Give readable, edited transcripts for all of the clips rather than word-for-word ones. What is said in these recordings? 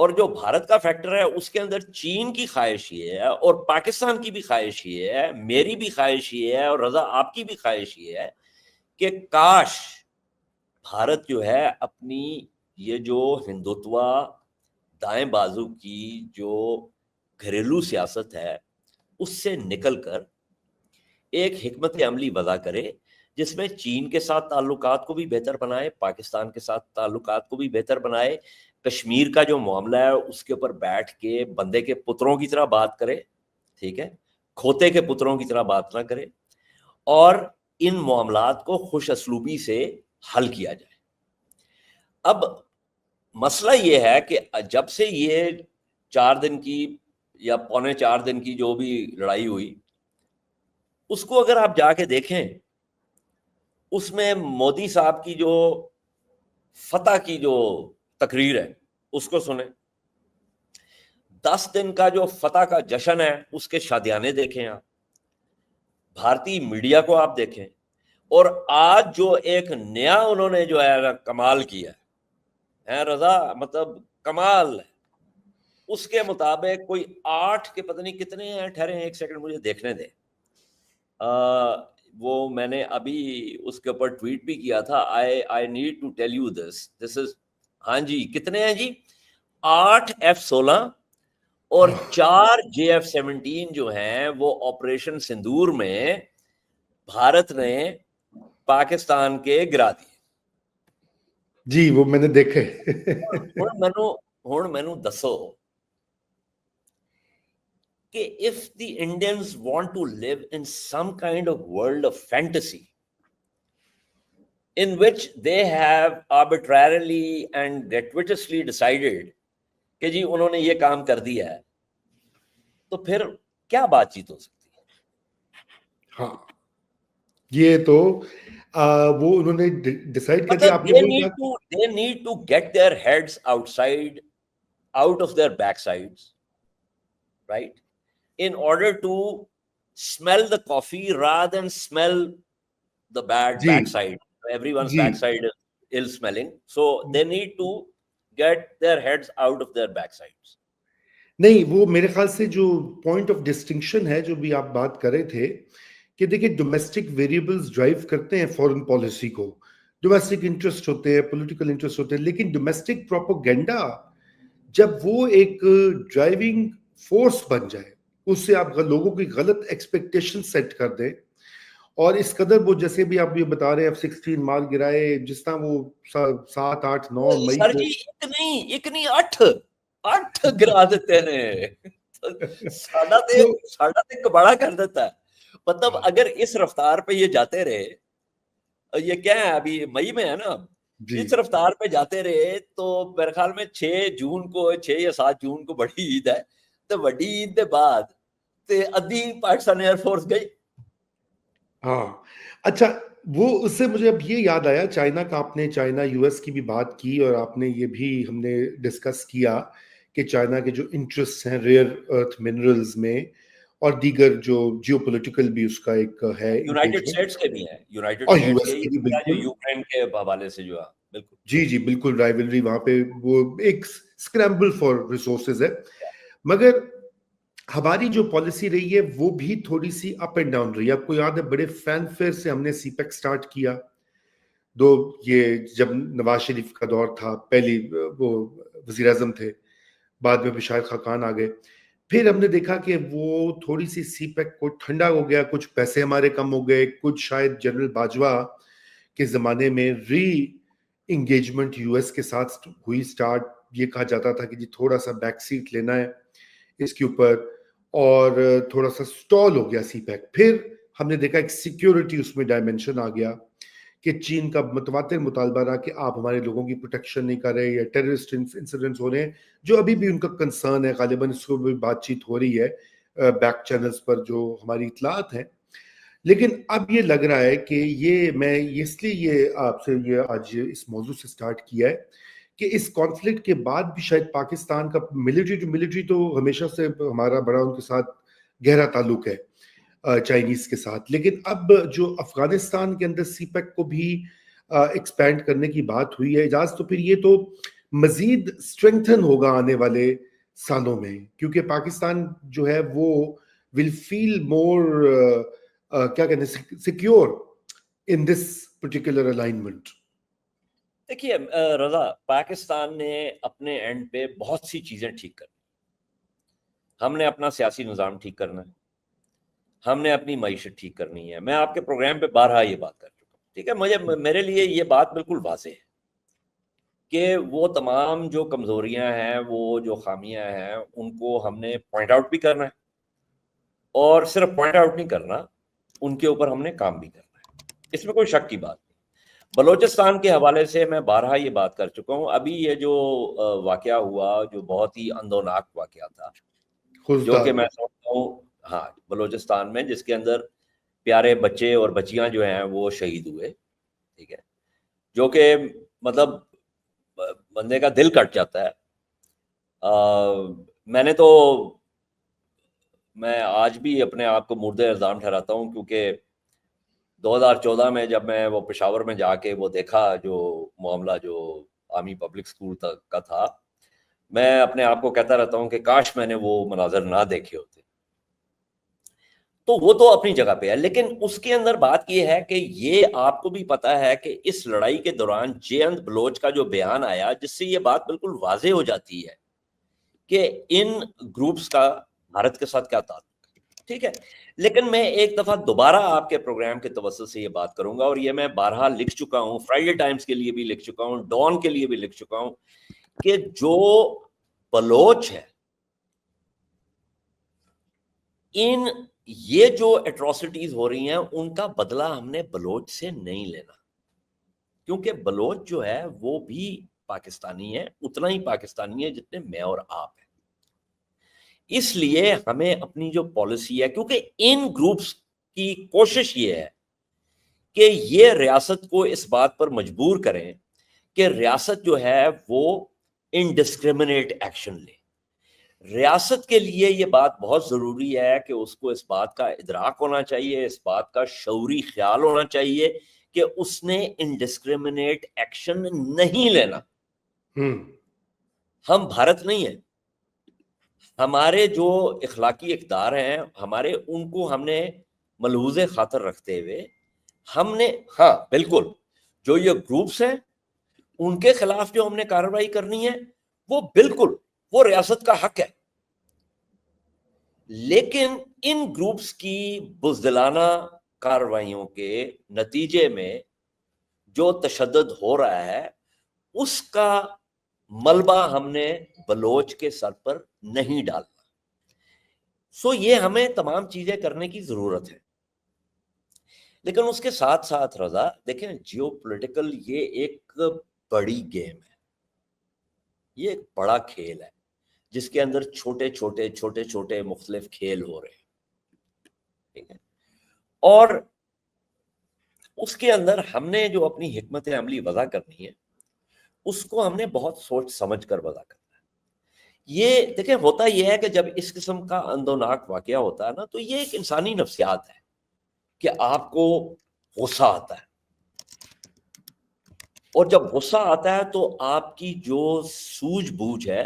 اور جو بھارت کا فیکٹر ہے اس کے اندر چین کی خواہش یہ ہے اور پاکستان کی بھی خواہش یہ ہے, میری بھی خواہش یہ ہے اور رضا آپ کی بھی خواہش یہ ہے کہ کاش بھارت جو ہے اپنی یہ جو ہندوتوا دائیں بازو کی جو گھریلو سیاست ہے اس سے نکل کر ایک حکمت عملی وضع کرے جس میں چین کے ساتھ تعلقات کو بھی بہتر بنائے, پاکستان کے ساتھ تعلقات کو بھی بہتر بنائے, کشمیر کا جو معاملہ ہے اس کے اوپر بیٹھ کے بندے کے پتروں کی طرح بات کرے, ٹھیک ہے, کھوتے کے پتروں کی طرح بات نہ کرے, اور ان معاملات کو خوش اسلوبی سے حل کیا جائے. اب مسئلہ یہ ہے کہ جب سے یہ 4 دن کی یا 3.25 دن کی جو بھی لڑائی ہوئی, اس کو اگر آپ جا کے دیکھیں, اس میں مودی صاحب کی جو فتح کی جو تقریر ہے اس کو سنیں, 10 دن کا جو فتح کا جشن ہے اس کے شادیانے دیکھیں, آپ بھارتی میڈیا کو آپ دیکھیں, اور آج جو ایک نیا انہوں نے جو ہے کمال کیا ہے رضا, مطلب کمال ہے, اس کے مطابق کوئی 8 کے پتہ نہیں کتنے ہیں, ٹھہرے ایک سیکنڈ مجھے دیکھنے دیں, وہ میں نے ابھی اس کے اوپر ٹویٹ بھی کیا تھا, I need to tell you this is, ہاں جی کتنے ہیں جی, 8 F-16 اور 4 JF-17 جو ہیں وہ آپریشن سندور میں بھارت نے پاکستان کے گرا دیے. جی وہ میں نے دیکھے. ہن مینوں دسو کہ if the Indians want to live in some kind of world of fantasy in which they have arbitrarily and gratuitously decided کہ جی انہوں نے یہ کام کر دیا ہے, تو پھر کیا بات چیت ہو سکتی ہے؟ ہاں یہ تو وہ انہوں نے ڈیسائیڈ کر دیا. آپ نے they need to get their heads out of their backsides, right, in order to smell the coffee rather than smell the bad backside. Everyone's backside is ill smelling, so they need to get their heads out of their backsides. نہیں, وہ میرے خیال سے جو point of distinction ہے جو بھی آپ بات کر رہے تھے کہ دیکھیں ڈومیسٹک ویریبلز ڈرائیو کرتے ہیں فورن پالیسی کو, ڈومیسٹک انٹرسٹ ہوتے ہیں, پولیٹیکل انٹرسٹ ہوتے ہیں, لیکن ڈومیسٹک پروپیگنڈا جب وہ ایک ڈرائیونگ فورس بن جائے, اس سے آپ لوگوں کی غلط ایکسپیکٹیشن سیٹ کر دیں, اور اس قدر وہ جیسے بھی آپ یہ بتا رہے ہیں F-16 مار گرائے, جس طرح وہ 7, 8, 9 مئی سر جی ایک نہیں 8 گرا دیتے ہیں, ساڈا تے کباڑا کر دیتا ہے. مطلب اگر اس رفتار پہ یہ جاتے رہے, یہ کیا ہے ابھی مئی میں ہے نا, اس رفتار پہ جاتے رہے تو میرے خیال میں 6 جون کو 6 یا 7 جون کو بڑی عید ہے, تو بڑی عید کے بعد تے ادھی پاکستان ایئر فورس گئی. ہاں اچھا, وہ اس سے مجھے اب یہ یاد آیا چائنا کا, آپ نے چائنا یو ایس کی بھی بات کی, اور آپ نے یہ بھی ہم نے ڈسکس کیا کہ چائنا کے جو انٹرسٹ ہیں ریئر ارتھ منرلز میں اور دیگر جو جیو پولیٹیکل بھی اس کا ایک ہے, یونائٹڈ اسٹیٹس کے بھی ہیں, یونائٹڈ اور اسٹیٹس یو ایس کے کی بھی جو بالکل, یوکرین کے حوالے سے جو ہے بالکل جی بالکل رائیولری وہاں پہ وہ ایک اسکریمبل فار ریسورسز ہے. مگر ہماری جو پالیسی رہی ہے وہ بھی تھوڑی سی اپ اینڈ ڈاؤن رہی ہے. آپ کو یاد ہے بڑے فین فیئر سے ہم نے سی پیک سٹارٹ کیا, یہ جب نواز شریف کا دور تھا, پہلی وہ وزیر اعظم تھے, بعد میں شاہد خاقان آ گئے, پھر ہم نے دیکھا کہ وہ تھوڑی سی سی پیک کو ٹھنڈا ہو گیا, کچھ پیسے ہمارے کم ہو گئے, کچھ شاید جنرل باجوہ کے زمانے میں ری انگیجمنٹ یو ایس کے ساتھ ہوئی سٹارٹ, یہ کہا جاتا تھا کہ جی تھوڑا سا بیک سیٹ لینا ہے اس کے اوپر, اور تھوڑا سا سٹال ہو گیا سی پیک. پھر ہم نے دیکھا ایک سیکیورٹی اس میں ڈائمنشن آ گیا کہ چین کا متواتر مطالبہ رہا کہ آپ ہمارے لوگوں کی پروٹیکشن نہیں کر رہے, یا ٹیررسٹ انسیڈنٹس ہو رہے ہیں جو ابھی بھی ان کا کنسرن ہے, غالباً اس کو بھی بات چیت ہو رہی ہے بیک چینلز پر جو ہماری اطلاعات ہیں. لیکن اب یہ لگ رہا ہے کہ یہ میں اس لیے یہ آپ سے یہ آج اس موضوع سے سٹارٹ کیا ہے کہ اس کانفلکٹ کے بعد بھی شاید پاکستان کا ملٹری تو ہمیشہ سے ہمارا بڑا ان کے ساتھ گہرا تعلق ہے چائنیز کے ساتھ, لیکن اب جو افغانستان کے اندر سی پیک کو بھی ایکسپینڈ کرنے کی بات ہوئی ہے اجاز, تو پھر یہ تو مزید اسٹرینتھن ہوگا آنے والے سالوں میں، کیونکہ پاکستان جو ہے وہ ول فیل مور کیا کہتے ہیں secure in this particular alignment? دیکھیے رضا، پاکستان نے اپنے اینڈ پہ بہت سی چیزیں ٹھیک کرنی. ہم نے اپنا سیاسی نظام ٹھیک کرنا ہے، ہم نے اپنی معیشت ٹھیک کرنی ہے. میں آپ کے پروگرام پہ بارہا یہ بات کر چکا ہوں، ٹھیک ہے. میرے لیے یہ بات بالکل واضح ہے کہ وہ تمام جو کمزوریاں ہیں، وہ جو خامیاں ہیں، ان کو ہم نے پوائنٹ آؤٹ بھی کرنا ہے، اور صرف پوائنٹ آؤٹ نہیں کرنا، ان کے اوپر ہم نے کام بھی کرنا ہے. اس میں کوئی شک کی بات نہیں. بلوچستان کے حوالے سے میں بارہا یہ بات کر چکا ہوں. ابھی یہ جو واقعہ ہوا، جو بہت ہی اندوناک واقعہ تھا، جو کہ میں سمجھتا ہوں ہاں بلوچستان میں، جس کے اندر پیارے بچے اور بچیاں جو ہیں وہ شہید ہوئے، ٹھیک ہے، جو کہ مطلب بندے کا دل کٹ جاتا ہے. میں آج بھی اپنے آپ کو مورد الزام ٹھہراتا ہوں، کیونکہ 2014 میں جب میں وہ پشاور میں جا کے وہ دیکھا جو معاملہ جو آرمی پبلک اسکول کا تھا، میں اپنے آپ کو کہتا رہتا ہوں کہ کاش میں نے وہ مناظر نہ دیکھے ہوتے. تو وہ تو اپنی جگہ پہ ہے، لیکن اس کے اندر بات یہ ہے کہ یہ آپ کو بھی پتا ہے کہ اس لڑائی کے دوران جینت بلوچ کا جو بیان آیا، جس سے یہ بات بالکل واضح ہو جاتی ہے کہ ان گروپس کا بھارت کے ساتھ کیا تعلق ہے، ٹھیک ہے. لیکن میں ایک دفعہ دوبارہ آپ کے پروگرام کے توسط سے یہ بات کروں گا، اور یہ میں بارہا لکھ چکا ہوں، فرائیڈے ٹائمز کے لیے بھی لکھ چکا ہوں، ڈان کے لیے بھی لکھ چکا ہوں، کہ جو بلوچ ہے، یہ جو ایٹراسٹیز ہو رہی ہیں، ان کا بدلہ ہم نے بلوچ سے نہیں لینا، کیونکہ بلوچ جو ہے وہ بھی پاکستانی ہے، اتنا ہی پاکستانی ہے جتنے میں اور آپ ہیں. اس لیے ہمیں اپنی جو پالیسی ہے، کیونکہ ان گروپس کی کوشش یہ ہے کہ یہ ریاست کو اس بات پر مجبور کریں کہ ریاست جو ہے وہ انڈسکریمنیٹ ایکشن لے. ریاست کے لیے یہ بات بہت ضروری ہے کہ اس کو اس بات کا ادراک ہونا چاہیے، اس بات کا شعوری خیال ہونا چاہیے کہ اس نے انڈسکریمنیٹ ایکشن نہیں لینا. ہم بھارت نہیں ہیں، ہمارے جو اخلاقی اقدار ہیں ہمارے، ان کو ہم نے ملحوظ خاطر رکھتے ہوئے ہم نے، ہاں بالکل، جو یہ گروپس ہیں ان کے خلاف جو ہم نے کارروائی کرنی ہے، وہ بالکل وہ ریاست کا حق ہے. لیکن ان گروپس کی بزدلانہ کارروائیوں کے نتیجے میں جو تشدد ہو رہا ہے، اس کا ملبہ ہم نے بلوچ کے سر پر نہیں ڈالنا. سو یہ ہمیں تمام چیزیں کرنے کی ضرورت ہے. لیکن اس کے ساتھ ساتھ رضا دیکھیں، جیو پولیٹیکل یہ ایک بڑی گیم ہے، یہ ایک بڑا کھیل ہے جس کے اندر چھوٹے چھوٹے مختلف کھیل ہو رہے ہیں، ٹھیک ہے. اور اس کے اندر ہم نے جو اپنی حکمت عملی وضع کرنی ہے، اس کو ہم نے بہت سوچ سمجھ کر وضع کرنا ہے. یہ دیکھیں، ہوتا یہ ہے کہ جب اس قسم کا اندوناک واقعہ ہوتا ہے نا، تو یہ ایک انسانی نفسیات ہے کہ آپ کو غصہ آتا ہے، اور جب غصہ آتا ہے تو آپ کی جو سوجھ بوجھ ہے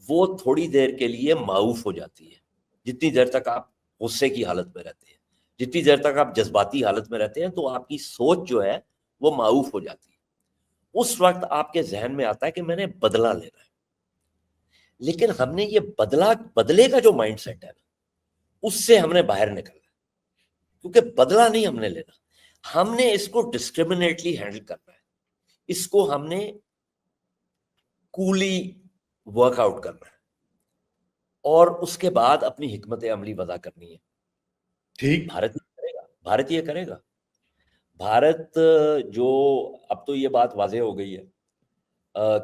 وہ تھوڑی دیر کے لیے معاف ہو جاتی ہے. جتنی دیر تک آپ غصے کی حالت میں رہتے ہیں، جتنی دیر تک آپ جذباتی حالت میں رہتے ہیں، تو آپ کی سوچ جو ہے وہ معاف ہو جاتی ہے. اس وقت آپ کے ذہن میں آتا ہے کہ میں نے بدلہ لینا ہے. لیکن ہم نے یہ بدلے کا جو مائنڈ سیٹ ہے نا، اس سے ہم نے باہر نکلنا ہے، کیونکہ بدلہ نہیں ہم نے لینا، ہم نے اس کو ڈسکریمنیٹلی ہینڈل کرنا ہے، اس کو ہم نے کولی ورک آؤٹ کرنا ہے، اور اس کے بعد اپنی حکمت عملی وضع کرنی ہے. ٹھیک. بھارت یہ کرے گا. بھارت جو اب تو یہ بات واضح ہو گئی ہے،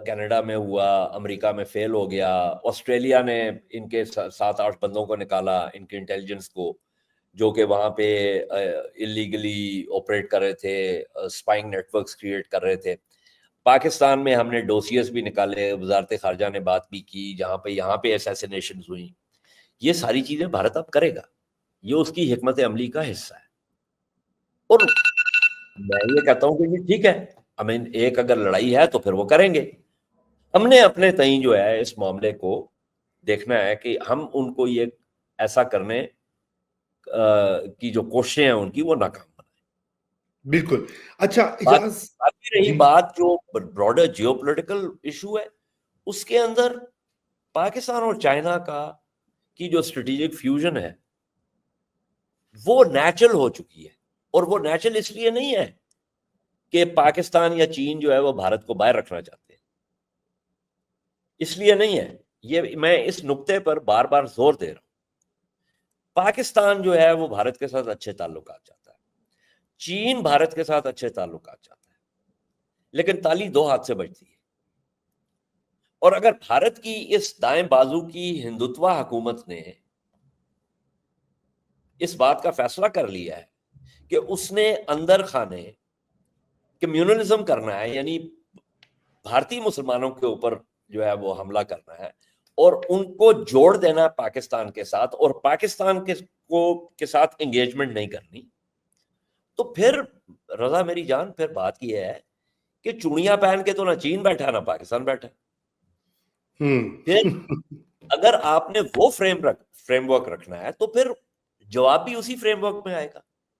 کینیڈا میں ہوا، امریکہ میں فیل ہو گیا، آسٹریلیا نے ان کے 7-8 بندوں کو نکالا، ان کے انٹیلیجنس کو، جو کہ وہاں پہ اللیگلی آپریٹ کر رہے تھے، اسپائنگ نیٹ ورکس کریٹ کر رہے تھے. پاکستان میں ہم نے ڈوسیز بھی نکالے، وزارت خارجہ نے بات بھی کی، جہاں پہ یہاں پہ اسیسینیشنز ہوئیں. یہ ساری چیزیں بھارت اب کرے گا، یہ اس کی حکمت عملی کا حصہ ہے. اور میں یہ کہتا ہوں کہ یہ ٹھیک ہے، ایک اگر لڑائی ہے تو پھر وہ کریں گے، ہم نے اپنے تئیں جو ہے اس معاملے کو دیکھنا ہے کہ ہم ان کو یہ ایسا کرنے کی جو کوششیں ہیں ان کی وہ ناکام بنائیں. بالکل. اچھا اجاز باقی رہی جی بات جو براڈر جیو پولیٹیکل ایشو ہے، اس کے اندر پاکستان اور چائنا کی جو اسٹریٹجک فیوژن ہے وہ نیچرل ہو چکی ہے. اور وہ نیچرل اس لیے نہیں ہے کہ پاکستان یا چین جو ہے وہ بھارت کو باہر رکھنا چاہتے ہیں، اس لیے نہیں ہے. یہ میں اس نقطے پر بار بار زور دے رہا ہوں. پاکستان جو ہے وہ بھارت کے ساتھ اچھے تعلقات چاہتا ہے، چین بھارت کے ساتھ اچھے تعلقات چاہتا ہے، لیکن تالی دو ہاتھ سے بجتی ہے. اور اگر بھارت کی اس دائیں بازو کی ہندوتوا حکومت نے اس بات کا فیصلہ کر لیا ہے کہ اس نے اندر خانے کمیونلزم کرنا ہے، یعنی بھارتی مسلمانوں کے اوپر جو ہے وہ حملہ کرنا ہے اور ان کو جوڑ دینا پاکستان کے ساتھ، اور پاکستان کے ساتھ انگیجمنٹ نہیں کرنی، تو پھر رضا میری جان پھر بات یہ ہے کہ چوڑیاں پہن کے تو نہ چین بیٹھا نہ پاکستان بیٹھا. پھر اگر آپ نے وہ فریم ورک رکھنا ہے تو پھر جواب بھی اسی فریم ورک میں آئے گا.